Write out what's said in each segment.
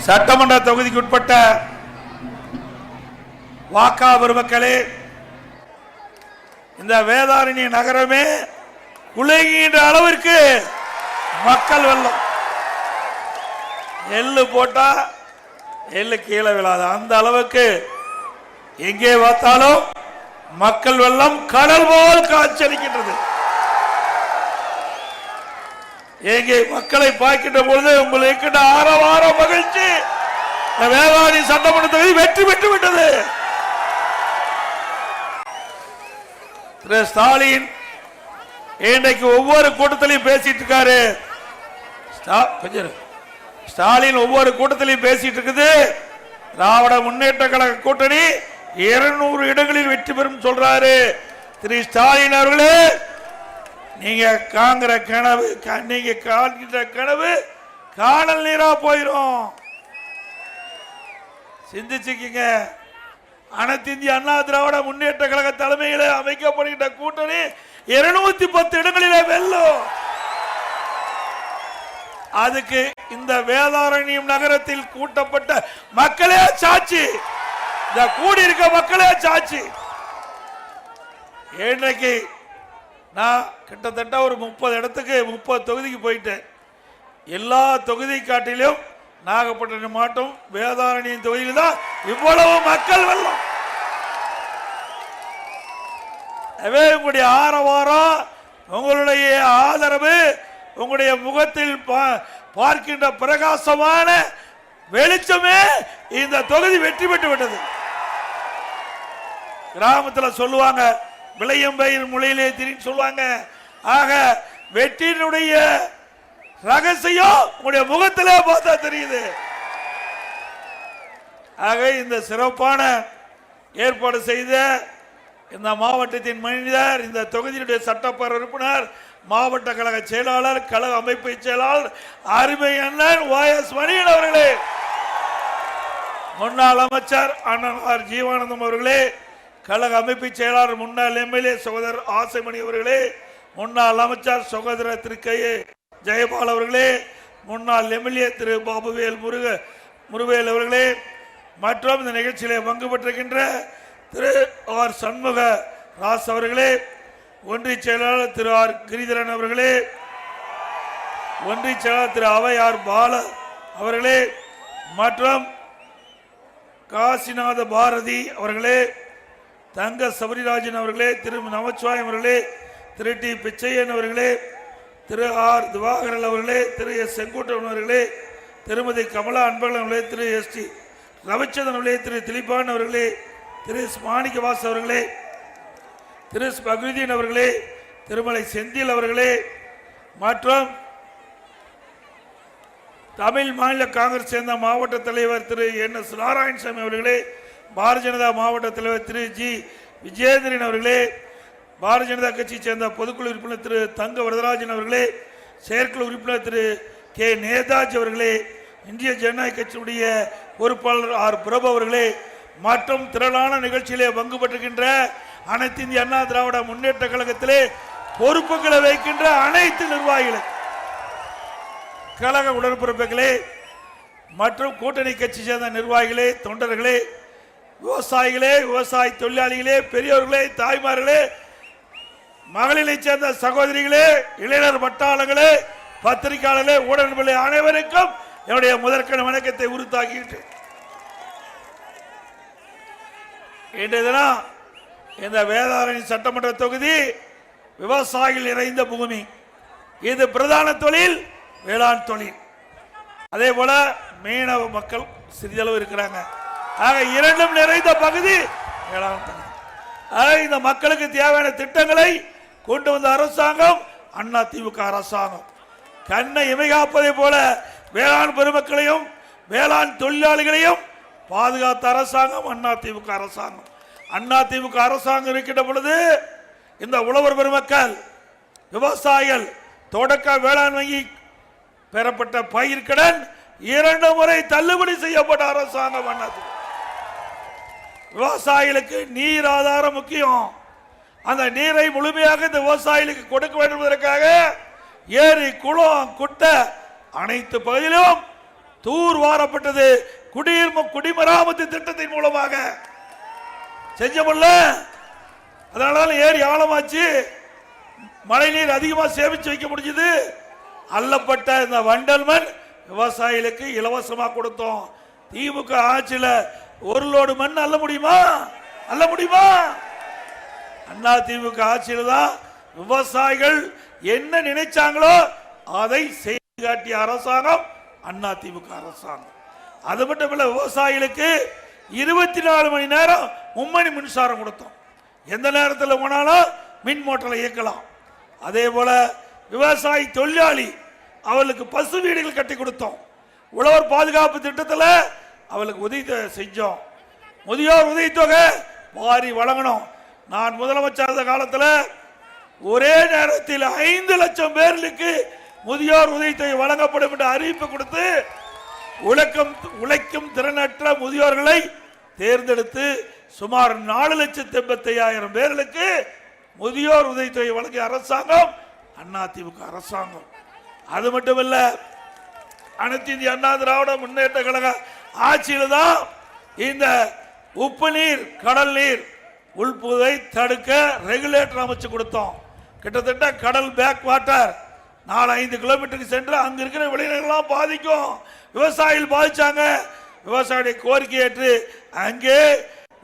சட்டமன்ற தொகுதிக்கு உட்பட்ட வாக்கா பெருமக்களே, இந்த வேதாரண்ய நகரமே குலுங்குகின்ற அளவிற்கு மக்கள் வெள்ளம். எள்ளு போட்டா எள்ளு கீழே விழாது, அந்த அளவுக்கு எங்கே பார்த்தாலும் மக்கள் வெள்ளம் கடல் போல் காட்சியளிக்கின்றது. எங்கே மக்களை பார்க்கின்ற பொழுது உங்களுக்கு ஆரவார மகிழ்ச்சி. வேதாரண்ய சட்டமன்ற தொகுதி வெற்றி பெற்று விட்டது. திரு ஸ்டாலின் இன்றைக்கு ஒவ்வொரு கூட்டத்திலையும் பேசிட்டு இருக்காரு. ஸ்டாலின் ஒவ்வொரு கூட்டத்திலையும் பேசிட்டு இருக்குது. திராவிட முன்னேற்ற கழக கூட்டணி 200 இடங்களில் வெற்றி பெறும் சொல்றாரு. திரு ஸ்டாலின் அவர்களே, நீங்க காங்கிற கனவு, நீங்க காண்கின்ற கனவு காணல் நீரா போயிரும். சிந்திச்சுக்கீங்க. அனைத்து இந்திய அண்ணா திராவிட முன்னேற்ற கழக தலைமையில அமைக்கப்படுகின்ற கூட்டணி 210 இடங்களிலே வெல்லும். அதுக்கு இந்த வேதாரண்யம் நகரத்தில் கூட்டப்பட்ட மக்களே சாட்சி, இந்த கூடியிருக்க மக்களே சாட்சி. இன்றைக்கு நான் கிட்டத்தட்ட ஒரு 30 இடத்துக்கு 30 தொகுதிக்கு போயிட்டேன். எல்லா தொகுதி காட்டிலும் நாகப்பட்டினம் மாவட்டம் வேதாரண்யம் தொகுதியில் தான் இவ்வளவு மக்கள் வெள்ளம். உங்களுடைய ஆரவாரம், உங்களுடைய ஆதரவு, உங்களுடைய முகத்தில் பார்க்கின்ற பிரகாசமான வெளிச்சமே இந்த தொகுதி வெற்றி பெற்று விட்டது. கிராமத்தில் சொல்லுவாங்க, விளையம்பயிர் முளையிலே திரின்னு சொல்லுவாங்க. ஆக வெற்றியினுடைய ரகசியம் உங்களுடைய முகத்திலே பார்த்தா தெரியுது. ஆக இந்த சிறப்பான ஏற்பாடு செய்த இந்த மாவட்டத்தின் மனிதர், இந்த தொகுதியினுடைய சட்டப்பேரவை உறுப்பினர், மாவட்ட கழக செயலாளர், கழக அமைப்பு செயலாளர் அருமை அண்ணன் YS மணியன் அவர்களே, முன்னாள் அமைச்சர் அண்ணன் ஆர் ஜீவானந்தம் அவர்களே, கழக அமைப்பு செயலாளர் முன்னாள் MLA சகோதரர் ஆசைமணி அவர்களே, முன்னாள் அமைச்சர் சகோதரர் திரு K.A. ஜெயபால் அவர்களே, முன்னாள் MLA திரு பாபுவேல் முருவேல் அவர்களே, மற்றும் இந்த நிகழ்ச்சியிலே பங்கு பெற்றிருக்கின்ற திரு ஆர் சண்முக ராஸ் அவர்களே, ஒன்றிய செயலாளர் திரு ஆர் கிரிதரன் அவர்களே, ஒன்றிய செயலாளர் திரு அவையார் பால அவர்களே, மற்றும் காசிநாத பாரதி அவர்களே, தங்க சபரிராஜன் அவர்களே, திரு நமச்சிவாயம் அவர்களே, திரு டி பிச்சையன் அவர்களே, திரு ஆர் திவாகரன் அவர்களே, திரு எஸ் செங்கோட்டன் அவர்களே, திருமதி கமலா அன்பழகன் அவர்களே, திரு ST ரவிச்சந்திரன் அவர்களே, திரு திலீபான் அவர்களே, திரு மாணிக்கவாஸ் அவர்களே, திரு பகுதீன் அவர்களே, திருமலை செந்தில் அவர்களே, மற்றும் தமிழ் மாநில காங்கிரஸ் சேர்ந்த மாவட்ட தலைவர் திரு NS நாராயணசாமி அவர்களே, பாரதிய ஜனதா மாவட்ட தலைவர் திரு G விஜயேந்திரன் அவர்களே, பாரதிய ஜனதா கட்சியை சேர்ந்த பொதுக்குழு உறுப்பினர் திரு தங்க வரதராஜன் அவர்களே, செயற்குழு உறுப்பினர் திரு K நேதாஜி அவர்களே, இந்திய ஜனநாயக கட்சியுடைய பொறுப்பாளர் ஆர் பிரபு அவர்களே, மற்றும் திரளான நிகழ்ச்சியிலே பங்கு பெற்றுகின்ற அனைத்து இந்திய அண்ணா திராவிட முன்னேற்ற கழகத்திலே பொறுப்புகளை வைக்கின்ற அனைத்து நிர்வாகிகளே, கழக உடன்பிறப்புகளே, மற்றும் கூட்டணி கட்சி சேர்ந்த நிர்வாகிகளே, தொண்டர்களே, விவசாயிகளே, விவசாய தொழிலாளிகளே, பெரியவர்களே, தாய்மார்களே, மகளிரை சேர்ந்த சகோதரிகளே, இளைஞர் வட்டாளங்களே, பத்திரிகையாளர்களே, ஊடகங்களே, அனைவருக்கும் என்னுடைய முதற்கண் வணக்கத்தை உறுத்தாக்கிட்டு இன்றைய தினம் இந்த வேதாரண்யம் சட்டமன்ற தொகுதி விவசாயிகள் நிறைந்த பூமி. இது பிரதான தொழில் வேளாண் தொழில். அதே போல மீனவ மக்கள் சிறிதளவு இருக்கிறாங்க. ஆக இரண்டும் நிறைந்த பகுதி வேளாண் தொழில். ஆக இந்த மக்களுக்கு தேவையான திட்டங்களை கொண்டு வந்த அரசாங்கம் அதிமுக அரசாங்கம். கண்ணை இமைகாப்பதை போல வேளாண் பெருமக்களையும் வேளாண் தொழிலாளிகளையும் பாதுகாத்த அரசாங்கம் அதிமுக அரசாங்கம். அதிமுக அரசாங்கம் இருக்கின்ற பொழுது இந்த உழவர் பெருமக்கள், விவசாயிகள், தொடக்க வேளாண் வங்கி பெறப்பட்ட பயிர்க்கடன் 2 முறை தள்ளுபடி செய்யப்பட்ட அரசாங்கம் அதிமுக. விவசாயிகளுக்கு நீர் ஆதாரம் முக்கியம். அந்த நீரை முழுமையாக இந்த விவசாயிகளுக்கு கொடுக்க வேண்டும் என்பதற்காக ஏரி, குளம், குட்டை அனைத்து பகுதியிலும் தூர் வாரப்பட்டது. குடிமராமத்து திட்டத்தின் மூலமாக செஞ்சமுல்ல. அதனால ஏரி ஆழமாச்சு, மழை நீர் அதிகமா சேமிச்சு வைக்க முடிஞ்சது. அள்ளப்பட்ட இந்த வண்டல் மண் விவசாயிகளுக்கு இலவசமா கொடுத்தோம். திமுக ஆட்சியில ஒரு லோடு மண் அள்ள முடியுமா? அள்ள முடியுமா? அண்ணா திமுக ஆட்சியில தான் விவசாயிகள் என்ன நினைச்சாங்களோ அதை செய்து காட்டிய அரசாங்கம் அண்ணா திமுக அரசாங்கம். அது மட்டும் இல்ல, விவசாயிகளுக்கு 24 மணி நேரம் மும்மணி மின்சாரம் கொடுத்தோம். எந்த நேரத்தில் போனாலும் மின் மோட்டரை இயக்கலாம். அதே போல விவசாயி தொழிலாளி அவளுக்கு பசு வீடுகள் கட்டி கொடுத்தோம். உழவர் பாதுகாப்பு திட்டத்தில் அவளுக்கு உதவி செஞ்சோம். முதியோர் உதவித்தொகை வாரி வழங்கணும். நான் முதலமைச்சர் காலத்தில் ஒரே நேரத்தில் 5 லட்சம் பேர்களுக்கு முதியோர் உதவித்தொகை வழங்கப்படும் என்று அறிவிப்பு கொடுத்து உழைக்கும் திறனற்ற முதியோர்களை தேர்ந்தெடுத்து சுமார் 4,85,000 பேர்களுக்கு முதியோர் உதவித்தொகை வழங்கிய அரசாங்கம் அதிமுக அரசாங்கம். அது மட்டுமல்ல, அனைத்து இந்திய அண்ணா திராவிட முன்னேற்ற கழக ஆட்சியில் தான் இந்த உப்பு நீர் கடல் நீர் உள்புதை தடுக்க ரெகுலேட்டர் அமைச்சு கொடுத்தோம். கிட்டத்தட்ட கடல் பேக் வாட்டர் 4-5 கிலோமீட்டருக்கு சென்று அங்க இருக்கிற விளைநிலங்கள்லாம் பாதிக்கும். விவசாயிகள் பாதிச்சாங்க. விவசாயிய கோரிக்கை ஏற்று அங்கே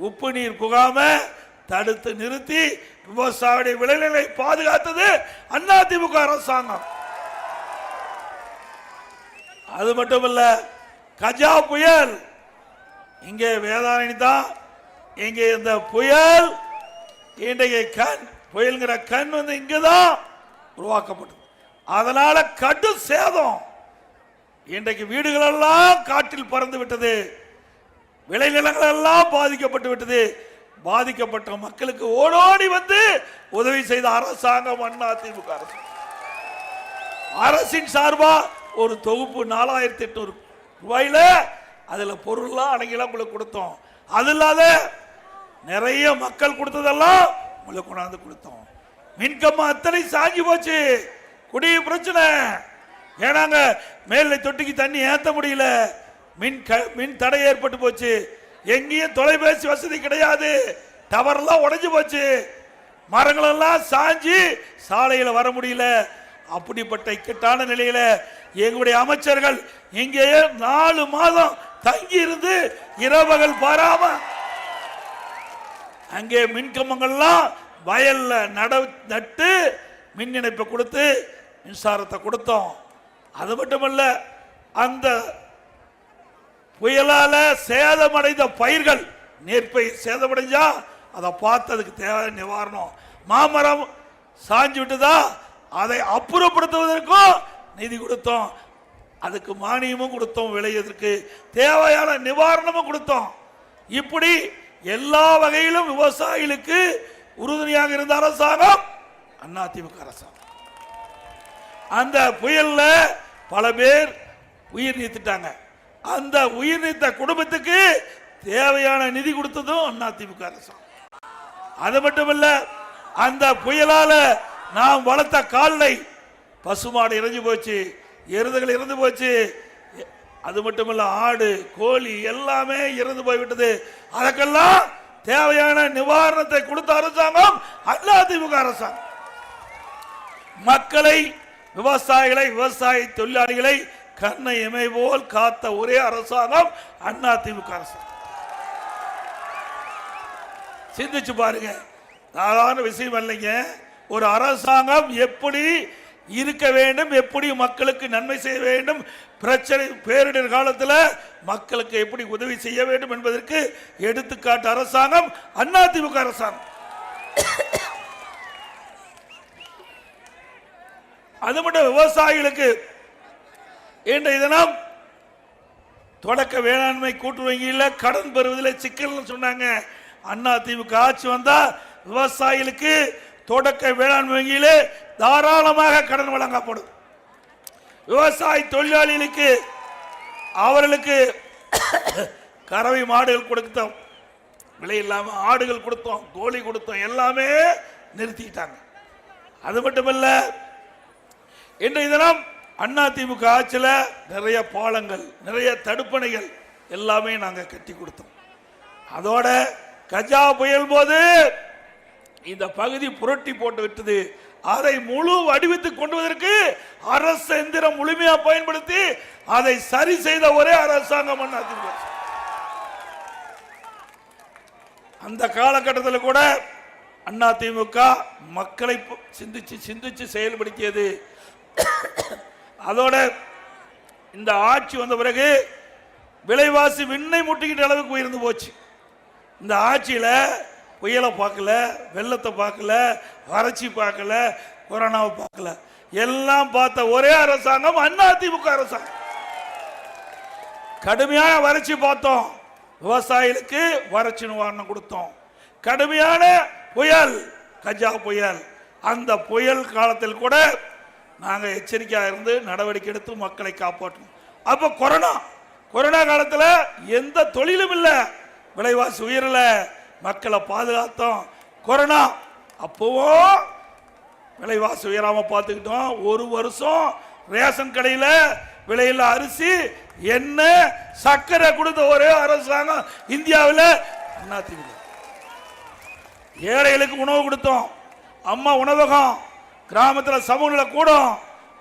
உப்பு நீர் புகாம தடுத்து நிறுத்தி விவசாயிய விளைநிலை பாதுகாத்தது அதிமுக அரசாங்கம். அது மட்டுமல்ல, கஜா புயல் இங்கே வேதாரணி தான். இங்கே இந்த புயல் இன்றைக்கு புயல்ங்கிற கண் இங்கதான் உருவாக்கப்பட்டது. அதனால கடும் சேதம். இன்றைக்கு வீடுகள் எல்லாம் காற்றில் பறந்து விட்டது. விளைநிலங்கள் எல்லாம் பாதிக்கப்பட்டு விட்டது. பாதிக்கப்பட்ட மக்களுக்கு ஓடோடி வந்து உதவி செய்த அரசாங்கம் அதிமுக அரசு. அரசின் சார்பா ஒரு தொகுப்பு 4,800 ரூபாயில அதுல பொருள்லாம் அடங்கிலாம் உங்களுக்கு கொடுத்தோம். அது இல்லாத நிறைய மக்கள் கொடுத்ததெல்லாம் உங்களுக்கு கொண்டாந்து கொடுத்தோம். மின்கம்பா அத்தனை சாஞ்சி போச்சு. குடி பிரச்சனை. ஏனாங்க மேல்நிலை தொட்டிக்கு தண்ணி ஏற்ற முடியல. மின் தடை ஏற்பட்டு போச்சு. எங்கேயும் தொலைபேசி வசதி கிடையாது. டவர் எல்லாம் உடைஞ்சு போச்சு. மரங்கள் எல்லாம் சாஞ்சி சாலையில வர முடியல. அப்படிப்பட்ட இக்கட்டான நிலையில எங்களுடைய அமைச்சர்கள் இங்கேயே 4 மாதம் தங்கி இருந்து இரவுகள் பாராம அங்கே மின்கம்பங்கள்லாம் வயல்ல நட்டு மின் இணைப்பை கொடுத்து மின்சாரத்தை கொடுத்தோம். அது மட்டுமல்ல, அந்த புயலால சேதமடைந்த பயிர்கள், நெற்பயிர் சேதமடைஞ்சா அதை பார்த்ததுக்கு தேவை நிவாரணம். மாமரம் சாஞ்சு விட்டுதா அதை அப்புறப்படுத்துவதற்கும் நிதி கொடுத்தோம். அதுக்கு மானியமும் கொடுத்தோம். விளையதற்கு தேவையான நிவாரணமும் கொடுத்தோம். இப்படி எல்லா வகையிலும் விவசாயிகளுக்கு உறுதுணையாக இருந்த அரசாங்கம் அதிமுக அரசாங்கம். அந்த புயல்ல பல பேர் உயிர் நீத்துட்டாங்க. அந்த உயிர் நீத்த குடும்பத்துக்கு தேவையான நிதி கொடுத்ததும் அதிமுக அரசாங்கம். அது மட்டுமல்ல, அந்த புயலால நாம் வளர்த்த கால்நடை பசுமாடு இறந்து போச்சு, எருதுகள் இறந்து போச்சு. அது மட்டுமல்ல, ஆடு கோழி எல்லாமே இறந்து போய்விட்டது. அதற்கெல்லாம் தேவையான நிவாரணத்தை கொடுத்த அரசாங்கம் அதிமுக அரசாங்கம். மக்களை, விவசாயிகளை, விவசாய தொழிலாளிகளை கண்ணை இமை போல் காத்த ஒரே அரசாங்கம் அதிமுக அரசாங்கம். சிந்திச்சு பாருங்க. சாதாரண விஷயம் இல்லைங்க. ஒரு அரசாங்கம் எப்படி இருக்க வேண்டும், எப்படி மக்களுக்கு நன்மை செய்ய வேண்டும், பிரச்சனை பேரிடர் காலத்தில் மக்களுக்கு எப்படி உதவி செய்ய வேண்டும் என்பதற்கு எடுத்துக்காட்டு அரசாங்கம் அதிமுக அரசாங்கம். அது மட்டும் விவசாயிகளுக்கு இன்றைய தினம் தொடக்க வேளாண்மை கூட்டு வங்கியில் கடன் பெறுவதில் சிக்கல் சொன்னாங்க. அதிமுக ஆட்சி வந்தா விவசாயிகளுக்கு தொடக்க வேளாண்மை வங்கியில் தாராளமாக கடன் வழங்கப்படும். விவசாய தொழிலாளிகளுக்கு அவர்களுக்கு கறவை மாடுகள் கொடுத்தோம், விலை இல்லாம ஆடுகள் கொடுத்தோம், கோழி கொடுத்தோம், எல்லாமே நிறுத்திட்டாங்க. அது மட்டுமல்ல, இன்றைய தினம் அதிமுக ஆட்சியில் நிறைய பாலங்கள், நிறைய தடுப்பணைகள் எல்லாமே நாங்க கட்டி கொடுத்தோம். அதோட கஜா புயல் போது இந்த பகுதி புரட்டி போட்டு விட்டது. அதை முழு வடிவத்துக்கு கொண்டு வருவதற்கு அரசு எந்திரம் முழுமையா பயன்படுத்தி அதை சரி செய்த ஒரே அரசாங்கம் அதிமுக. அந்த காலகட்டத்தில் கூட அதிமுக மக்களை சிந்திச்சு செயல்படுத்தியது. அதோட இந்த ஆட்சி வந்த பிறகு விலைவாசி விண்ணை முட்டிக்கிட்ட அளவுக்கு உயர்ந்து போச்சு. இந்த ஆட்சியில புயலை பார்க்கல, வெள்ளத்தை பார்க்கல, வறட்சி பார்க்கல, கொரோனாவை பார்க்கல, எல்லாம் பார்த்த ஒரே அரசாங்கம் அதிமுக அரசாங்கம். கடுமையான வறட்சி பார்த்தோம், விவசாயிகளுக்கு வறட்சி நிவாரணம் கொடுத்தோம். கடுமையான புயல் கஜா புயல், அந்த புயல் காலத்தில் கூட நாங்கள் எச்சரிக்கையாக இருந்து நடவடிக்கை எடுத்து மக்களை காப்பாற்றணும். அப்போ கொரோனா காலத்தில் எந்த தொழிலும் இல்லை, விலைவாசி உயரல, மக்களை பாதுகாத்தோம். கொரோனா அப்பவும் விலைவாசி உயராம பார்த்துக்கிட்டோம். ஒரு வருஷம் ரேஷன் கடையில் விலையில் அரிசி, எண்ணெய், சர்க்கரை கொடுத்த ஒரே அரசாங்கம் இந்தியாவில் அதிமுக. ஏழைகளுக்கு உணவு கொடுத்தோம். அம்மா உணவகம், கிராமத்தில் சமூக கூடம்,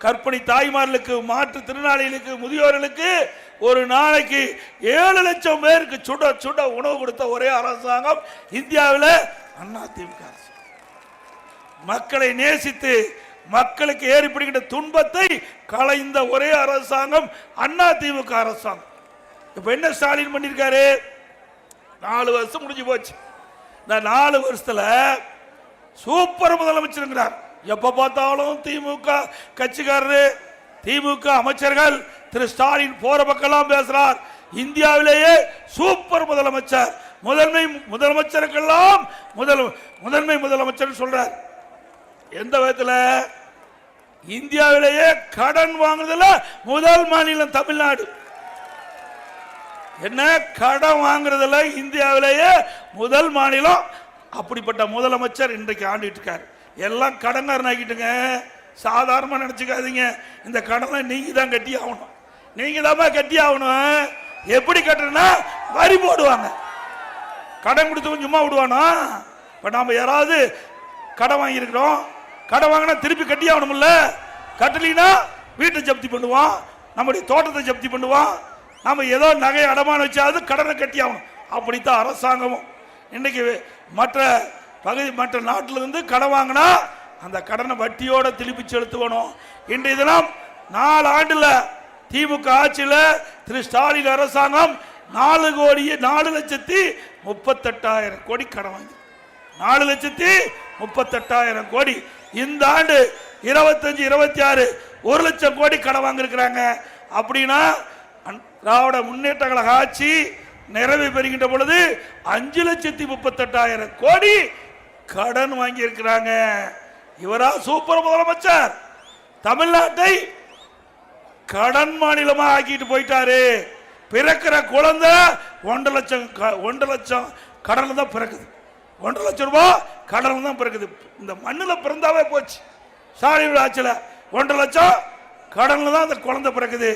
கர்ப்பிணி தாய்மார்களுக்கு, மாற்றுத்திறனாளிகளுக்கு, முதியோர்களுக்கு ஒரு நாளைக்கு 7 லட்சம் பேருக்கு சுட சுட உணவு கொடுத்த ஒரே அரசாங்கம் இந்தியாவில் அதிமுக. மக்களை நேசித்து மக்களுக்கு ஏற்படுகின்ற துன்பத்தை களைந்த ஒரே அரசாங்கம் அதிமுக அரசாங்கம். இப்ப என்ன ஸ்டாலின் பண்ணிருக்காரு? 4 வருஷம் முடிஞ்சு போச்சு. இந்த 4 வருஷத்துல சூப்பர் முதலமைச்சர். எப்ப பார்த்தாலும் திமுக கட்சிக்காரரு, திமுக அமைச்சர்கள் திரு ஸ்டாலின் போற பக்கம்லாம் பேசுறார். இந்தியாவிலேயே சூப்பர் முதலமைச்சர், முதலமைச்சருக்கெல்லாம் முதன்மை முதலமைச்சர் சொல்றார். எந்த விதத்துல? இந்தியாவிலேயே கடன் வாங்குறதுல முதல் மாநிலம் தமிழ்நாடு. என்ன கடன் வாங்குறதுல இந்தியாவிலேயே முதல் மாநிலம். அப்படிப்பட்ட முதலமைச்சர் இன்றைக்கு ஆண்டிட்டு இருக்காரு. எல்லாம் கடன்காரன் ஆகிட்டுங்க, சாதாரணமா நினைச்சுக்காதீங்க. இந்த கடனை நீங்க தான் கட்டி ஆகணும், நீங்க தான் கட்டி ஆகணும். எப்படி கட்டுறதுன்னா வரி போடுவாங்க. கடன் கொடுத்து சும்மா விடுவானா? இப்ப நாம யாராவது கடன் வாங்கியிருக்கிறோம், கடன் வாங்கினா திருப்பி கட்டி ஆகணும்ல. கட்டலினா வீட்டை ஜப்தி பண்ணுவான், நம்முடைய தோட்டத்தை ஜப்தி பண்ணுவான், நம்ம ஏதோ நகை அடமான வச்சாவது கடனை கட்டி ஆகணும். அப்படித்தான் அரசாங்கமும். இன்னைக்கு மற்ற நாட்டில இருந்து கடன் வாங்கினா அந்த கடனை வட்டியோட திருப்பி செலுத்துவணும். இன்றைய தினம் 4 ஆண்டுல திமுக ஆட்சியில் திரு ஸ்டாலின் அரசாங்கம் 4,38,000 கோடி கடன் வாங்கி, 4,38,000 கோடி. இந்த ஆண்டு 25-26 1 லட்சம் கோடி கடன் வாங்கிருக்கிறாங்க. அப்படின்னா திராவிட முன்னேற்ற கழக ஆட்சி நிறைவு பெறுகின்ற பொழுது 5,38,000 கோடி கடன் வாங்கி இருக்கிறாங்க. இவரா சூப்பர் முதலமைச்சர்? தமிழ்நாட்டை கடன் மாநிலமா ஆக்கிட்டு போயிட்டாரு. பிறக்கிற குழந்தை 1 லட்சம் கடன்ல தான் பிறக்குது. 1 லட்சம் ரூபாய் கடன்ல தான் பிறக்குது. இந்த மண்ணில் பிறந்தாவே போச்சு. ஸ்டாலின் ஆட்சியில் 1 லட்சம் கடன்ல தான் அந்த குழந்தை பிறக்குது.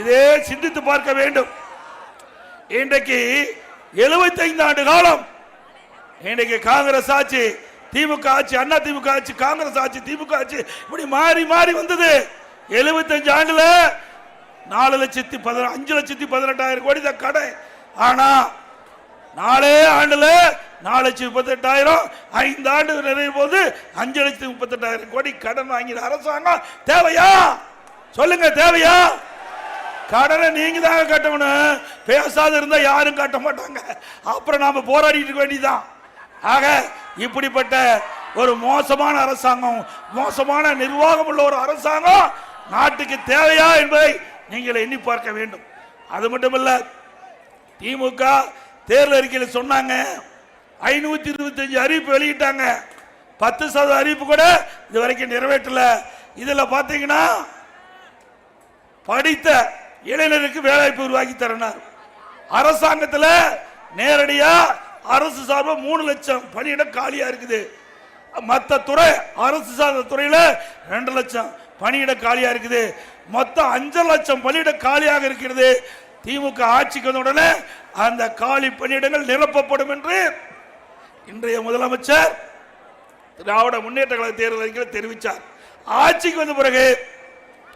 இதே சிந்தித்து பார்க்க வேண்டும். இன்றைக்கு 75 ஆண்டு காலம் இன்றைக்கு காங்கிரஸ் ஆட்சி, திமுக ஆட்சி, அண்ணா திமுக ஆட்சி, காங்கிரஸ் ஆட்சி, திமுக ஆட்சி, இப்படி மாறி மாறி வந்தது. 75 ஆண்டுல 5,18,000 கோடி தான் கடை. ஆனா 4 ஆண்டுல 4,38,000, 5 ஆண்டு நிறைய போது 5,38,000 கோடி கடன் வாங்கின அரசாங்கம் தேவையா? சொல்லுங்க, தேவையா? கடனை நீங்க தாங்க கட்டணும். பேசாத இருந்தா யாரும் கட்ட மாட்டாங்க. அப்புறம் நாம போராடிட்டு இருக்க வேண்டியதான். ஆக இப்படிப்பட்ட ஒரு மோசமான அரசாங்கம், மோசமான நிர்வாகம் உள்ள ஒரு அரசாங்கம் நாட்டுக்கு தேவையா என்பதை நீங்கள் எண்ணி பார்க்க வேண்டும். அது மட்டுமல்ல, திமுக தேர்தல் அறிக்கையில் சொன்னாங்க 525 அறிவிப்பு வெளியிட்டாங்க. 10% அறிவிப்பு கூட இதுவரைக்கும் நிறைவேற்றல. இதுல பாத்தீங்கன்னா படித்த இளைஞருக்கு வேலைவாய்ப்பு உருவாக்கி தரனார். அரசாங்கத்தில் நேரடியா அரசு சார்பு 3 லட்சம் பணியிடம் காலியா இருக்குது. மற்ற துறை அரசு சார்ந்த துறையில 2 லட்சம் பணியிட காலியா இருக்குது. மொத்தம் 5 லட்சம் பணியிட காலியாக இருக்கிறது. திமுக ஆட்சிக்கு வந்த உடனே அந்த காலி பணியிடங்கள் நிரப்பப்படும் என்று இன்றைய முதலமைச்சர் திராவிட முன்னேற்ற கழக தேர்தல் அறிக்கையில் தெரிவித்தார். ஆட்சிக்கு வந்த பிறகு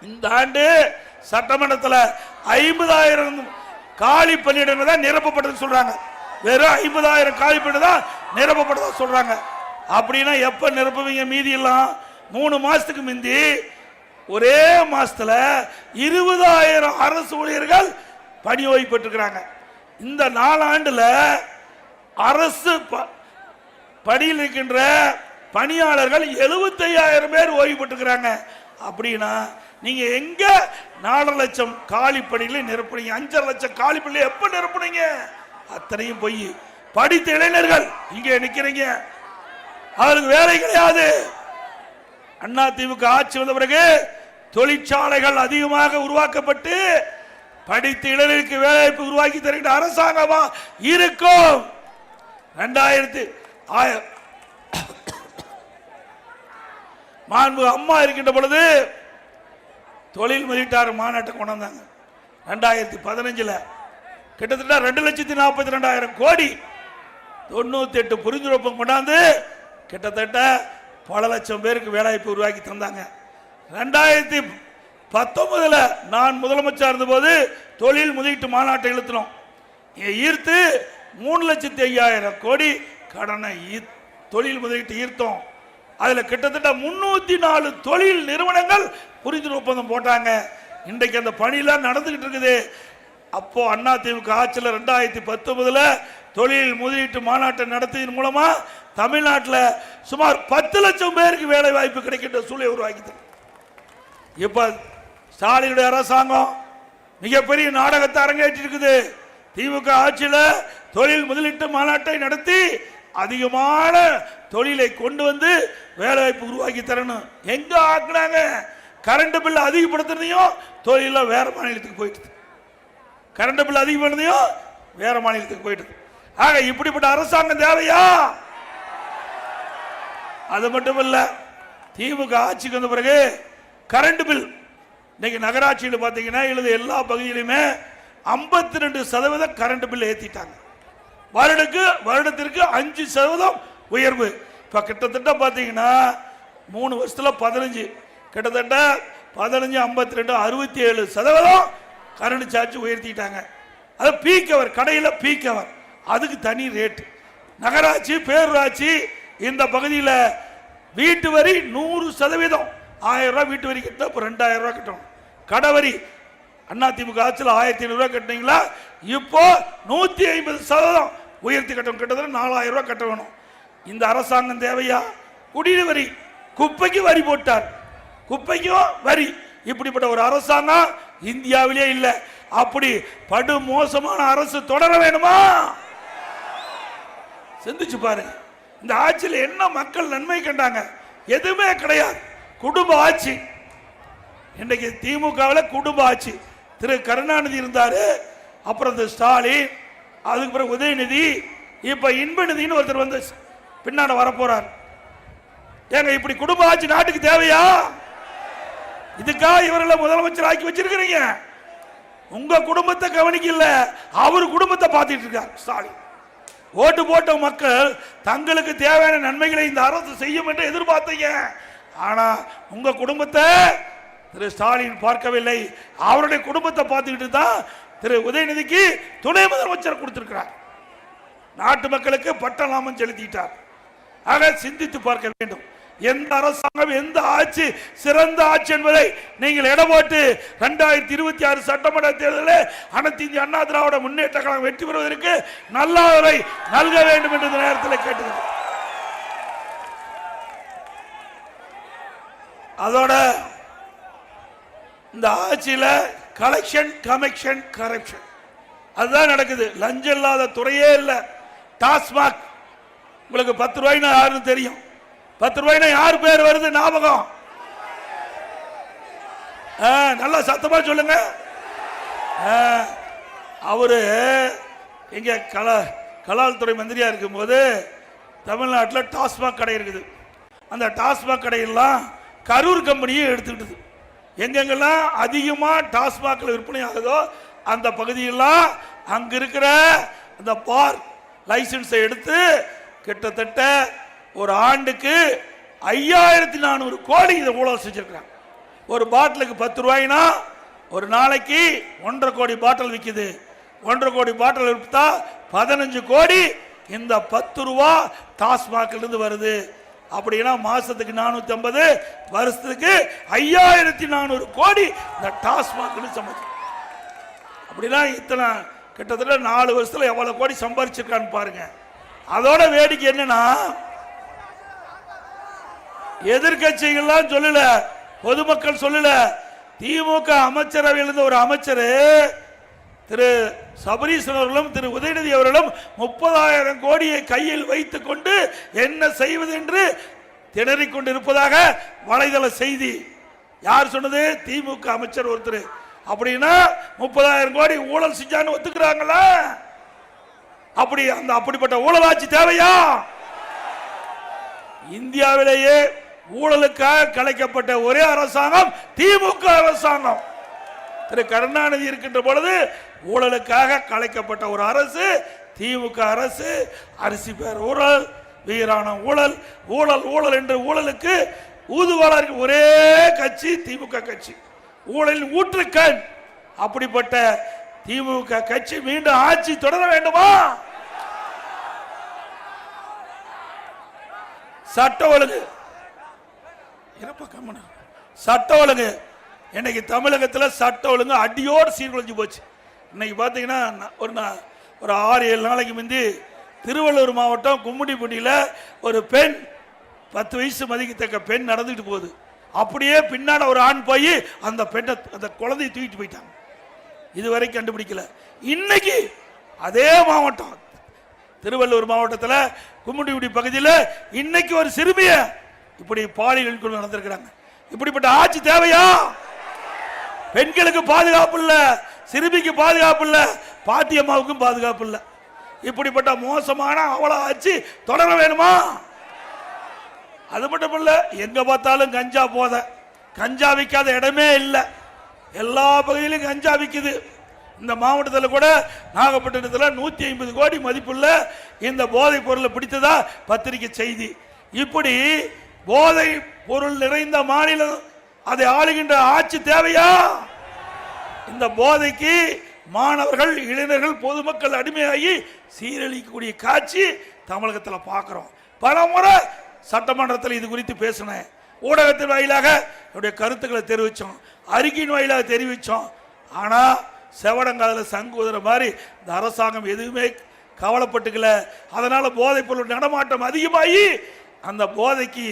இந்த ஆண்டு சட்டமன்றத்தில் 50,000 காலி பணியிடங்கள் தான் நிரப்பப்பட்டது சொல்றாங்க. வெறும் 50,000 காலி பணியிடம் தான் நிரப்பப்பட்டதா சொல்றாங்க. அப்படின்னா எப்ப நிரப்புவீங்க? மீதி எல்லாம் 3 மாசத்துக்கு முந்தி ஒரே மாசத்துல 20,000 அரசு ஊழியர்கள் பணி ஓய்வு பெற்றிருக்கிறாங்க. இந்த 4 ஆண்டுல அரசு பணியில் இருக்கின்ற பணியாளர்கள் 75,000 பேர் ஓய்வு பெற்றிருக்கிறாங்க. அப்படின்னா நீங்க எங்க 4 லட்சம் காலி பணிகளை நிரப்புனீங்க? 5 லட்சம் காலி பணிகளை எப்ப நிரப்புனீங்க? அத்தனையும் போய் படித்த இளைஞர்கள் இங்கே நிக்கிறீங்க, அவருக்கு வேலை கிடையாது. அண்ணா திமுக ஆட்சி வந்த பிறகு தொழிற்சாலைகள் அதிகமாக உருவாக்கப்பட்டு படித்த இளைஞருக்கு வேலைவாய்ப்பு உருவாக்கி தருகின்ற அரசாங்கமா இருக்கும். 2000 மாண்பு அம்மா இருக்கின்ற பொழுது தொழில் முதலீட்டாளர் மாநாட்டை கொண்டு வந்தாங்க. 2015 கிட்டத்தட்ட 2,42,000 கோடி 98 புரிந்துணர்வு கொண்டாந்து கிட்டத்தட்ட பல லட்சம் பேருக்கு வேலைவாய்ப்பு உருவாக்கி தந்தாங்க. 2019 நான் முதலமைச்சர் இருந்தபோது தொழில் முதலீட்டு மாநாட்டை இழுத்தணும். ஈர்த்து 3,05,000 கோடி கடனை தொழில் முதலீட்டு ஈர்த்தோம். அதுல கிட்டத்தட்ட 304 தொழில் நிறுவனங்கள் புரிந்துணர்வு ஒப்பந்தம் போட்டாங்க. இன்றைக்கு அந்த பணியெல்லாம் நடந்துகிட்டு இருக்குது. அப்போ அண்ணா திமுக ஆட்சியில் 2019 தொழில் முதலீட்டு மாநாட்டை நடத்தியதன் மூலமா தமிழ்நாட்டில் சுமார் 10 லட்சம் பேருக்கு வேலை வாய்ப்பு கிடைக்கின்ற சூழலை உருவாக்கி. இப்ப ஸ்டாலினுடைய அரசாங்கம் மிகப்பெரிய நாடகத்தை அரங்கேற்றி இருக்குது. திமுக ஆட்சியில் தொழில் முதலீட்டு மாநாட்டை நடத்தி அதிகமான தொழிலை கொண்டு வந்து வேலை வாய்ப்பு உருவாக்கி தரணும். எங்க ஆக்குனாங்க? கரண்ட் பில் அதிகப்படுத்துறதையும் தொழில வேற மாநிலத்துக்கு போயிட்டு, கரண்ட் பில் அதிகப்படுறதையும் வேற மாநிலத்துக்கு போயிட்டு. ஆக இப்படிப்பட்ட அரசாங்கம் தேவையா? அது மட்டும் இல்ல, திமுக ஆட்சிக்கு வந்த பிறகு கரண்ட் பில் இன்னைக்கு நகராட்சியில் பார்த்தீங்கன்னா எல்லா பகுதியிலுமே 52% கரண்ட் பில் ஏற்றிட்டாங்க. வருடத்திற்கு 5% உயர்வு. இப்ப கிட்டத்தட்ட பார்த்தீங்கன்னா 3 வருஷத்துல 15, கிட்டத்தட்ட 15, 52, 67% கரண்ட் சார்ஜ் உயர்த்திட்டாங்க. அது பீக் அவர், கடையில் பீக் அவர், அதுக்கு தனி ரேட். நகராட்சி பேரூராட்சி இந்த பகுதியில் வீட்டு வரி 100%, 1000 ரூபாய் வீட்டு வரி கட்டினா இப்போ 2000 ரூபாய் கட்டணும். கடை வரி அண்ணா திமுக ஆட்சியில் 1500 ரூபாய் கட்டினீங்களா, இப்போ 150% உயர்த்தி கட்டணும். கிட்டத்தட்ட 4000 ரூபாய் கட்ட வேணும். இந்த அரசாங்கம் தேவையா? குடிநீர் வரி, குப்பைக்கு வரி போட்டார், குப்பைக்கும் வரி. இப்படிப்பட்ட ஒரு அரசாங்கம் இந்தியாவிலே இல்லை. அப்படி படு மோசமான அரசு தொடர வேணுமா? சிந்திச்சு பாருங்க. இந்த ஆட்சியில் என்ன மக்கள் நன்மை கண்டாங்க? எதுவுமே கிடையாது. குடும்ப ஆட்சி. இன்றைக்கு திமுகவில் குடும்ப ஆட்சி. திரு கருணாநிதி இருந்தாரு, அப்புறம் ஸ்டாலின், அதுக்கு பிறகு உதயநிதி, இப்ப இன்பநிதினு ஒருத்தர் வந்து பின்னாடி வரப்போறார். ஏங்க இப்படி குடும்ப ஆட்சி நாட்டுக்கு தேவையா? இதுக்காக இவர்களை முதலமைச்சர் ஆக்கி வச்சிருக்கிறீங்க. உங்க குடும்பத்தை கவனிக்கல, அவர் குடும்பத்தை பார்த்துட்டு இருக்கார் ஸ்டாலின். ஓட்டு போட்ட மக்கள் தங்களுக்கு தேவையான நன்மைகளை இந்த அரசு செய்யும் என்று எதிர்பார்த்தீங்க. ஆனா உங்க குடும்பத்தை திரு ஸ்டாலின் பார்க்கவில்லை. அவருடைய குடும்பத்தை பார்த்துக்கிட்டு தான் திரு உதயநிதிக்கு துணை முதலமைச்சர் கொடுத்திருக்கிறார். நாட்டு மக்களுக்கு பட்டலாமம் செலுத்திட்டார். ஆக சிந்தித்து பார்க்க வேண்டும். எந்த அரசாங்கம், எந்த ஆட்சி சிறந்த ஆட்சி என்பதை நீங்கள் இடப்போட்டு 2026 சட்டமன்ற தேர்தலில் அனைத்து இந்திய அண்ணா திராவிட முன்னேற்ற கழகம் வெற்றி பெறுவதற்கு நல்லாவரை நல்க வேண்டும் என்ற நேரத்தில் கேட்டுக்கிறேன். அதோட இந்த ஆட்சியில கலெக்ஷன், கமிஷன், கரப்ஷன் அதுதான் நடக்குது. லஞ்சம் இல்லாத துறையே இல்லை. டாஸ்மாக் உங்களுக்கு 10 ரூபாய்னா யாருன்னு தெரியும். 10 ரூபாய்னா யார் பேர் வருது ஞாபகம்? நல்லா சத்தமா சொல்லுங்க. அவரு இங்க கலால்துறை மந்திரியா இருக்கும் போது தமிழ்நாட்டில் டாஸ்மாக் கடை இருக்குது. அந்த டாஸ்மாக் கடையெல்லாம் கரூர் கம்பெனியை எடுத்துக்கிட்டது. எங்கெங்கெல்லாம் அதிகமா டாஸ்மாக்ல விற்பனை ஆகுதோ அந்த பகுதியெல்லாம் அங்க இருக்கிற அந்த பார் லைசன்ஸை எடுத்து கிட்டத்தட்ட ஒரு ஆண்டுக்கு 5400 கோடி இதை ஊழல் செஞ்சிருக்கிறாங்க. ஒரு பாட்டிலுக்கு 10 ரூபாய்னா ஒரு நாளைக்கு 1.5 கோடி பாட்டில் விற்குது. 1.5 கோடி பாட்டில் விற்றா 15 கோடி இந்த 10 ரூபா டாஸ்மாக்ல இருந்து வருது. அப்படின்னா மாசத்துக்கு 450, வருஷத்துக்கு 5400 கோடி இந்த டாஸ்மாக் சம்பாதிச்சு. அப்படின்னா இத்தனை கிட்டத்தட்ட 4 வருஷத்துல எவ்வளவு கோடி சம்பாதிச்சிருக்கான்னு பாருங்க. அதோட வேடிக்கை என்னன்னா, எதிர்கட்சிகள்லாம் சொல்லல, பொதுமக்கள் சொல்லல, திமுக அமைச்சரவையில் இருந்த ஒரு அமைச்சர் திரு சபரீசன் அவர்களும் திரு உதயநிதி அவர்களும் 30,000 கோடியை கையில் வைத்துக் கொண்டு என்ன செய்வது என்று திணறிக் கொண்டிருப்பதாக வலைதள செய்தி. யார் சொன்னது? திமுக அமைச்சர் ஒருத்தர். அப்படின்னா 30,000 கோடி ஊழல் செஞ்சான்னு ஒத்துக்கிறாங்களா? அப்படிப்பட்ட ஊழல் ஆட்சி தேவையா? இந்தியாவிலேயே ஊழலுக்காக கலைக்கப்பட்ட ஒரே அரசாங்கம் திமுக அரசாங்கம். திரு கருணாநிதி இருக்கின்ற பொழுது ஊழலுக்காக கலைக்கப்பட்ட ஒரு அரசு திமுக அரசு. அரிசி பேர் ஊழல், வீரான ஊழல், ஊழல் ஊழல் என்று ஊழலுக்கு ஊதுவாளர் ஒரே கட்சி திமுக கட்சி, ஊழலின் ஊற்றுக்கண். அப்படிப்பட்ட திமுக கட்சி மீண்டும் ஆட்சி தொடர வேண்டுமா? சட்ட ஒழுங்கு சட்ட ஒழுங்கு இன்னைக்கு தமிழகத்தில் சட்ட ஒழுங்கு அடியோடு சீர்குலைஞ்சு போச்சு. இன்னைக்கு பார்த்தீங்கன்னா ஒரு 6-7 நாளைக்கு முந்தி திருவள்ளூர் மாவட்டம் கும்மிடிப்பூண்டியில் ஒரு பெண் 10 வயசு மதிக்கத்தக்க பெண் நடந்துட்டு போகுது. அப்படியே பின்னாடி ஒரு ஆண் போய் அந்த பெண்ணை அந்த குழந்தையை தூக்கிட்டு போயிட்டாங்க. இதுவரை கண்டுபிடிக்கல. இன்னைக்கு அதே மாவட்டம் திருவள்ளூர் மாவட்டத்தில் கும்மிடிப்பூண்டி பகுதியில் இன்னைக்கு ஒரு சிறுமிய இப்படி பாலியல் நடந்திருக்கிறாங்க. இப்படிப்பட்ட ஆட்சி தேவையா? பெண்களுக்கு பாதுகாப்பு இல்ல, சிறுமிக்கு பாதுகாப்பு இல்ல, பாட்டியம்மாவுக்கும் பாதுகாப்பு இல்ல. இப்படிப்பட்ட மோசமான அவல ஆட்சி தொடர வேணுமா? அது மட்டும் இல்ல, எங்க பார்த்தாலும் கஞ்சா போத, கஞ்சா விற்காத இடமே இல்லை. எல்லா பகுதியிலும் கஞ்சா விற்குது. இந்த மாவட்டத்தில் கூட நாகப்பட்டினத்தில் 150 கோடி மதிப்புள்ள இந்த போதைப் பொருளை பிடித்ததா பத்திரிகை செய்தி. இப்படி போதை பொருள் நிறைந்த மாநிலம், அதை ஆளுகின்ற ஆட்சி தேவையா? இந்த போதைக்கு மாணவர்கள், இளைஞர்கள், பொதுமக்கள் அடிமையாகி சீரழிக்கக்கூடிய காட்சி தமிழகத்தில் பார்க்கிறோம். பல முறை சட்டமன்றத்தில் இது குறித்து பேசினேன், ஊடகத்தின் வாயிலாக என்னுடைய கருத்துக்களை தெரிவித்தோம், அறிக்கையின் வாயிலாக தெரிவித்தோம். ஆனால் செவடங்காதில் சங்குதுற மாதிரி இந்த அரசாங்கம் எதுவுமே கவலைப்பட்டுக்கல. அதனால போதைப் பொருள் நடமாட்டம் அதிகமாகி அந்த போதைக்கு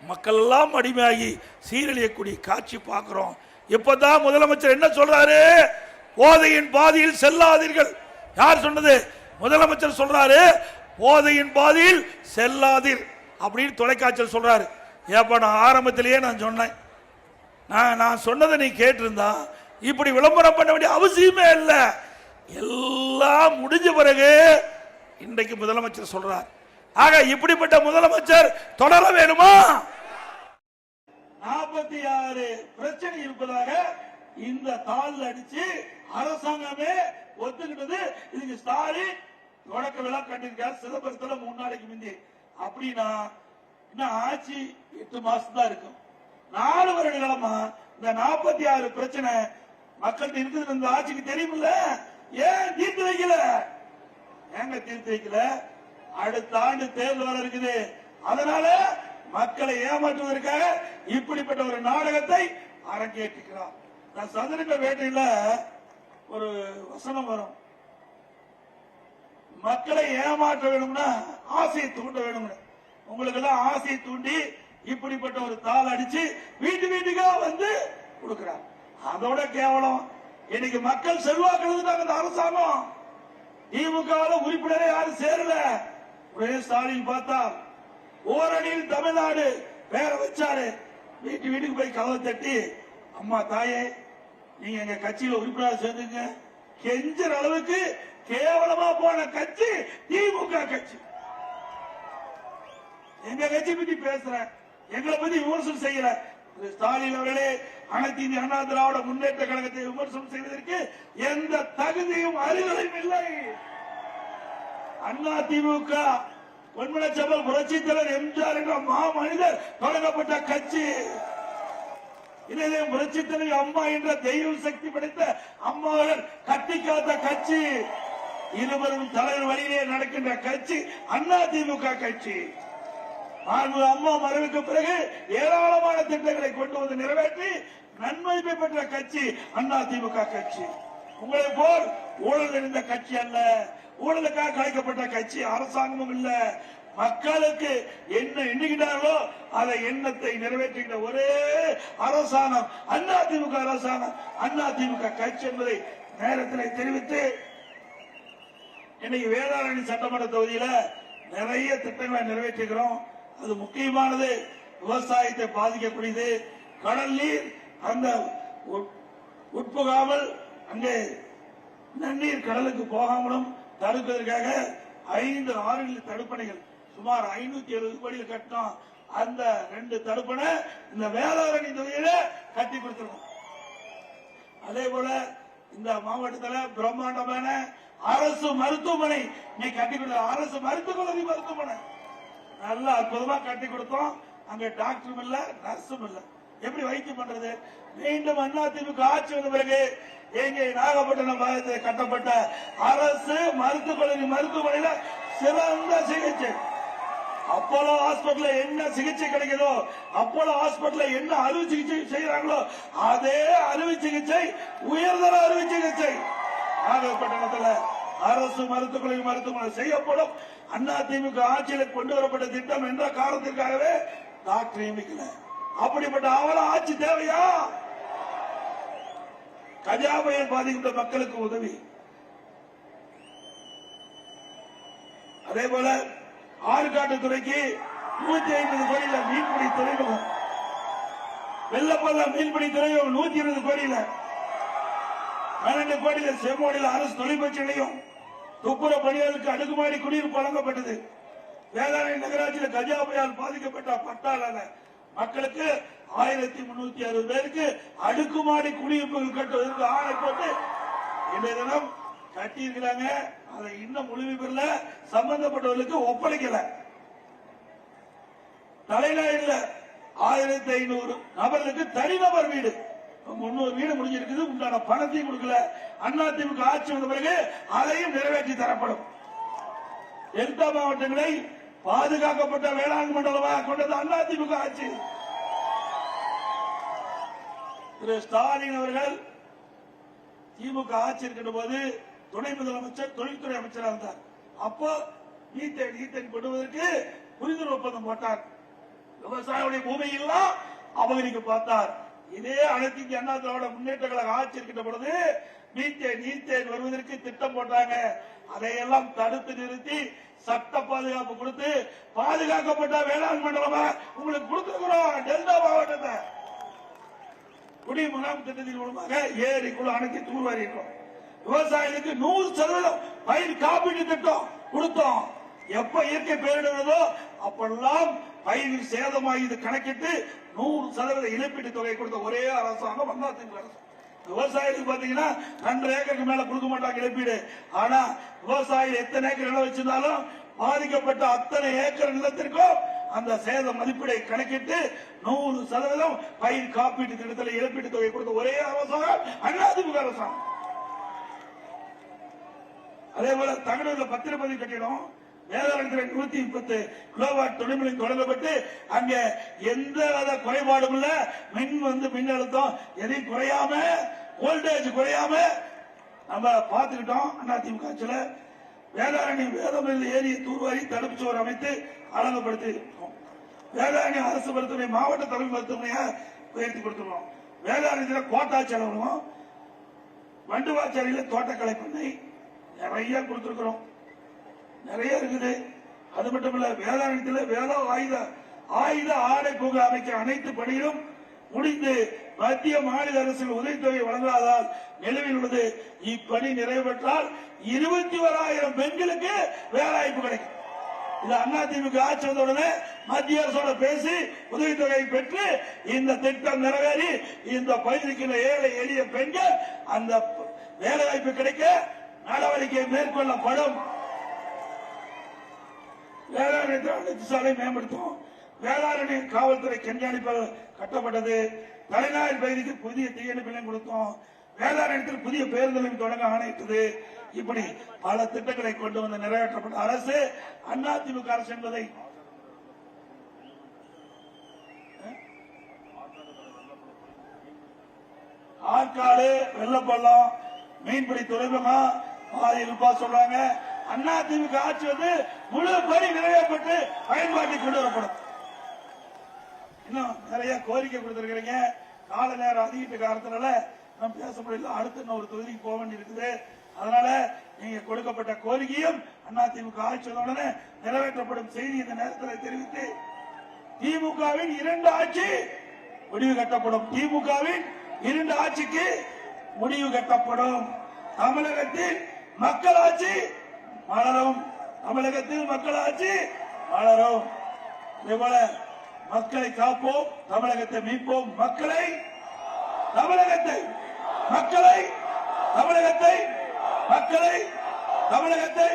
மக்கள் எல்லாம் அடிமையாகி சீரழியக்கூடிய காட்சி பார்க்கிறோம். இப்பதான் முதலமைச்சர் என்ன சொல்றாரு? போதையின் பாதையில் செல்லாதீர்கள். யார் சொன்னது? முதலமைச்சர் சொல்றாரு, போதையின் பாதையில் செல்லாதீர் அப்படின்னு தொலைக்காட்சியில் சொல்றாரு. ஏப்பா, நான் ஆரம்பத்திலேயே நான் சொன்னேன், நான் சொன்னதை நீ கேட்டிருந்தா இப்படி விளம்பரம் பண்ண வேண்டிய அவசியமே இல்லை. எல்லாம் முடிஞ்ச பிறகு இன்றைக்கு முதலமைச்சர் சொல்றார். ஆக இப்படிப்பட்ட முதலமைச்சர் தொடர வேணுமா? 46 பிரச்சனை இருப்பதாக இந்த தாள் அடிச்சு அரசாங்கமே ஒத்துக்கிட்டது. இதுக்கு ஸ்டாலின் தொடக்க விழா கண்டிருக்கார் சிதம்பரத்தில் 3 நாளைக்கு முந்தி. அப்படின்னா இன்னும் ஆட்சி 8 மாசம் தான் இருக்கும். 4 வருட காலமா இந்த 46 பிரச்சனை மக்கள் இருக்குது. இந்த ஆட்சிக்கு தெரியுமில்ல, ஏன் தீர்த்து வைக்கல? ஏங்க தீர்த்து வைக்கல? அடுத்த ஆண்டு தேர்தல் வர இருக்குது. அதனால மக்களை ஏமாற்றுவதற்காக இப்படிப்பட்ட ஒரு நாடகத்தை அரங்கேற்றுகிறார். நான் சதுரங்க வேட்டையில ஒரு வசனம் வரும், மக்களை ஏமாற்ற வேணும்னா ஆசையை தூண்ட வேணும். உங்களுக்கு எல்லாம் ஆசையை தூண்டி இப்படிப்பட்ட ஒரு தாள் அடிச்சு வீட்டுக்கா வந்து கொடுக்கிறார். அதோட கேவலம், இன்னைக்கு மக்கள் செல்வாக்கு எழுதுட்டாங்க. இந்த அரசாங்கம் திமுக உறுப்பினரே யாரும் சேரல. உடனே ஸ்டாலின் பார்த்தா ஓரணியில் தமிழ்நாடு பேர வச்சாரு. வீட்டுக்கு போய் கதவை தட்டி, அம்மா தாயே, நீங்க எங்க கட்சியில உறுப்பினர் சேர்ந்துங்க கெஞ்சற அளவுக்கு கேவலமா போன கட்சி திமுக கட்சி. எங்க கட்சி பத்தி பேசுற, எங்களை பத்தி விமர்சனம் செய்யற, ஸ்டாலின் அவர்களே, அனைத்து இந்திய அண்ணா திராவிட முன்னேற்ற கழகத்தை விமர்சனம் செய்வதற்கு எந்த தகுதியும் அறிவுரையும் இல்லை. அண்ணா திமுக பொன்மனச்செம்மல் புரட்சி தலைவர் எம்ஜிஆர் என்ற மாமனிதர் தொடங்கப்பட்ட கட்சி. இதே புரட்சி தலைவர் அம்மா என்ற தெய்வ சக்தி படைத்த அம்மாவர்கள் கட்டி காத்த கட்சி. இருவரும் தலைவர் வழியிலே நடக்கின்ற கட்சி அண்ணா திமுக கட்சி. அம்மா மறைவுக்கு பிறகு ஏராளமான திட்டங்களை கொண்டு வந்து நிறைவேற்றி நன்மதிப்பை பெற்ற கட்சி அண்ணா திமுக கட்சி. உங்களை போல் ஊழல் நிறைந்த கட்சி அல்ல, ஊழலுக்காக கலைக்கப்பட்ட கட்சி அரசாங்கமும் இல்ல. மக்களுக்கு என்ன எண்ணுகிறார்களோ அதை எண்ணத்தை நிறைவேற்றுகின்ற ஒரே அரசாங்கம் அண்ணா திமுக அரசாங்கம், அண்ணா திமுக கட்சி என்பதை நேரத்தில் தெரிவித்து, இன்னைக்கு வேதாரண்யம் சட்டமன்ற தொகுதியில நிறைய திட்டங்களை நிறைவேற்றுகிறோம். அது முக்கியமானது விவசாயத்தை பாதிக்கக்கூடியது. கடல் நீர் அந்த உட்புகாமல் அங்கே நன்னீர் கடலுக்கு போகாமலும் தடுப்பதற்காக 5 ஆறுகளில் தடுப்பணைகள் சுமார் 570 கோடியில் கட்டணும். அந்த 2 தடுப்பணை இந்த வேதாரண்யம் தொகுதியில கட்டி கொடுத்துருக்கோம். அதே போல இந்த மாவட்டத்தில் பிரம்மாண்டமான அரசு மருத்துவமனை நீ கட்டி கொடுத்த அரசு மருத்துவக் கல்லூரி மருத்துவமனை நல்ல அற்புதமா கட்டி கொடுத்தோம். அங்க டாக்டரும் இல்ல, நர்ஸும் இல்ல. எப்படி வைத்தியம் பண்றது? மீண்டும் அண்ணா திமுக ஆட்சி வந்த பிறகு எங்கே நாகப்பட்டினம் மாவட்டத்தில் கட்டப்பட்ட அரசு மருத்துவக் கல்லூரி மருத்துவமனையில சிறந்த சிகிச்சை. அப்போலோ ஹாஸ்பிட்டல் என்ன சிகிச்சை கிடைக்குதோ, அப்போலோ ஹாஸ்பிட்டல் என்ன அறுவை சிகிச்சை செய்யறாங்களோ அதே அறுவை சிகிச்சை உயர்தர அறுவை சிகிச்சை நாகப்பட்டினத்தில் அரசு மருத்துவக் கல்லூரி மருத்துவமனை செய்யப்படும். அண்ணா திமுக ஆட்சியில் கொண்டு வரப்பட்ட திட்டம் என்ற காரணத்திற்காகவே டாக்டர் நியமிக்கல. அப்படிப்பட்ட அவல ஆட்சி தேவையா? கஜா புயல் பாதிக்கப்பட்ட மக்களுக்கு உதவி. அதே போல ஆறுகாட்டுத்துறைக்கு 150 கோடியில மீன்பிடி துறைமுகம், வெள்ளப்பள்ளம் மீன்பிடி துறைமுகம் 120 கோடியில, 12 கோடியில செம்மோடியில் அரசு தொழிற்பயிற்சி நிலையம், துப்புர பணியாளருக்கு அடுக்குமாடி குடியிருப்பு வழங்கப்பட்டது. வேதாரண்யம் நகராட்சியில் கஜா புயலால் பாதிக்கப்பட்ட பட்டாள மக்களுக்கு 1360 பேருக்கு அடுக்குமாடி குடியிருப்புகள் கட்டுவதற்கு ஆணை போட்டு இன்றைய தினம் கட்டியிருக்கிறாங்க. அதை இன்னும் முழுமை பெறல, சம்பந்தப்பட்டவர்களுக்கு ஒப்படைக்கல. தலைநகரில் 1500 நபர்களுக்கு தனிநபர் வீடு 300 வீடு முடிஞ்சிருக்குது. உண்டான பணத்தையும் கொடுக்கல. அண்ணா திமுக ஆட்சி வந்த பிறகு அதையும் நிறைவேற்றி தரப்படும். டெல்டா மாவட்டங்களை பாதுகாக்கப்பட்ட வேளாண் மண்டலமாக கொண்டது அண்ணா திமுக ஆட்சி. திரு ஸ்டாலின் அவர்கள் திமுக ஆட்சி இருக்கின்ற போது துணை முதலமைச்சர் தொழில்துறை அமைச்சராக இருந்தார். அப்போ ஈத்தேன் கொண்டுவதற்கு புரிந்துணர்வு ஒப்பந்தம் போட்டார். விவசாயிகளுடைய பூமியெல்லாம் அபகரிக்க பார்த்தார். இதே அனைத்து இந்திய அண்ணா திராவிட முன்னேற்ற கழக ஆட்சி இருக்கின்ற பொழுது ஈத்தேன் வருவதற்கு திட்டம் போட்டாங்க. அதையெல்லாம் தடுத்து நிறுத்தி சட்ட பாதுகாப்பு கொடுத்து பாதுகாக்கப்பட்ட வேளாண் மண்டலமா உங்களுக்கு கொடுத்திருக்கிறோம். டெல்டா மாவட்டத்தை குடிமராமத்து திட்டத்தின் மூலமாக ஏரிக்குள்ள அணைத்து தூர்வாரிட்டோம். விவசாயிகளுக்கு 100% பயிர் காப்பீட்டு திட்டம் கொடுத்தோம். எப்ப இயற்கை பேரிடுவதோ அப்பெல்லாம் பயிர் சேதமாகி கணக்கிட்டு 100% இழப்பீட்டு தொகை கொடுத்த ஒரே அரசாங்கம் அண்ணா திமுக அரசு. விவசாயிகளுக்கு பாத்தீங்கன்னா 2 ஏக்கருக்கு மேல கொடுக்க மாட்டாங்க இழப்பீடு. ஆனா விவசாயி எத்தனை ஏக்கர் நிலம் வச்சிருந்தாலும் பாதிக்கப்பட்ட அத்தனை ஏக்கர் நிலத்திற்கும் அந்த சேத மதிப்பீடை கணக்கிட்டு 100% பயிர் காப்பீட்டு திட்டத்தில் இழப்பீட்டு தொகை கொடுத்த ஒரே அரசாங்கம் அண்ணா திமுக அரசாங்கம். அதே போல தகவல பத்திரப்பதிவு கட்டிடம் வேதாரண்யத்தில் 130 கிலோவாட் துணைமின் தொடங்கப்பட்டு அங்க எந்த குறைபாடும் இல்ல. மின் அழுத்தம் எதையும் குறையாம, வோல்டேஜ் குறையாம நம்ம பார்த்துக்கிட்டோம். அதிமுக ஆட்சியில் வேதாரண்யம் வேதமில் ஏரியை தூர்வாரி தடுப்பு சுவர் அமைத்து அழகுபடுத்தி வேதாரண்யம் அரசு மருத்துவமனை மாவட்ட தலைமை மருத்துவமனையா உயர்த்தி கொடுத்துருவோம். வேதாரண்யத்தில் கோட்டாட்சி அலுவலகம், வண்டுவாச்சாரியில தோட்டக்கலை பண்ணை நிறைய கொடுத்திருக்கிறோம். நிறைய இருக்குது. அது மட்டும் இல்ல, வேதாரண்யத்தில் வேத ஆயுத ஆடை பூங்கா அமைக்க அனைத்து பணிகளும் முடிந்து மத்திய மாநில அரசுகள் உதவித்தொகை வழங்காதால் நிலுவையில் உள்ளது. இப்பணி நிறைவேற்றால் 21,000 பெண்களுக்கு வேலைவாய்ப்பு கிடைக்கும். இது அதிமுக ஆட்சி வந்த உடனே மத்திய அரசோட பேசி உதவித்தொகை பெற்று இந்த திட்டம் நிறைவேறி இந்த பகுதிக்கு ஏழை எளிய பெண்கள் அந்த வேலை வாய்ப்பு கிடைக்க நடவடிக்கை மேற்கொள்ளப்படும். வேளாண் சாலை மேம்படுத்தும். வேளாண் காவல்துறை கண்காணிப்பாக கட்டப்பட்டது. தலைநகர் பகுதிக்கு புதிய தீயணைப்பு நிலையம் கொடுத்தோம். வேளாண் புதிய பேருந்து நிலையம் தொடங்க ஆணையிட்டது. இப்படி பல திட்டங்களை கொண்டு வந்து நிறைவேற்றப்பட்ட அரசு அதிமுக அரசு என்பதை ஆற்காடு வெள்ளப்பள்ளம் மீன்பிடி துறைமுகம் பாதியில் சொல்றாங்க. அதிமுக ஆட்சி வந்து முழு பணி நிறைவேற்றப்பட்டு பயன்பாட்டுக்கு கொண்டு வரப்படும். இன்னும் நிறைய கோரிக்கை கொடுத்திருக்கிறீங்க. கால நேரம் அதிகிட்ட காரணத்தினால நம்ம பேச முடியல. அடுத்து இன்னும் ஒரு தொகுதிக்கு போக வேண்டி இருக்குது. அதனால நீங்க கொடுக்கப்பட்ட கோரிக்கையும் அதிமுக ஆட்சி உடனே நிறைவேற்றப்படும் செய்தி இந்த நேரத்தில் தெரிவித்து திமுகவின் 2 ஆட்சி முடிவு கட்டப்படும். திமுகவின் 2 ஆட்சிக்கு முடிவு கட்டப்படும். தமிழகத்தில் மக்களாட்சி மலரும். தமிழகத்தில் மக்களாட்சி மலரும். இதேபோல மக்களை காப்போம், தமிழகத்தை மீட்போம். மக்களை தமிழகத்தை மக்களை தமிழகத்தை மக்களை தமிழகத்தை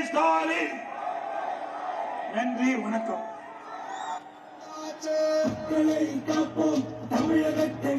ஸ்டாலின். நன்றி, வணக்கம். மக்களை காப்போம், தமிழகத்தை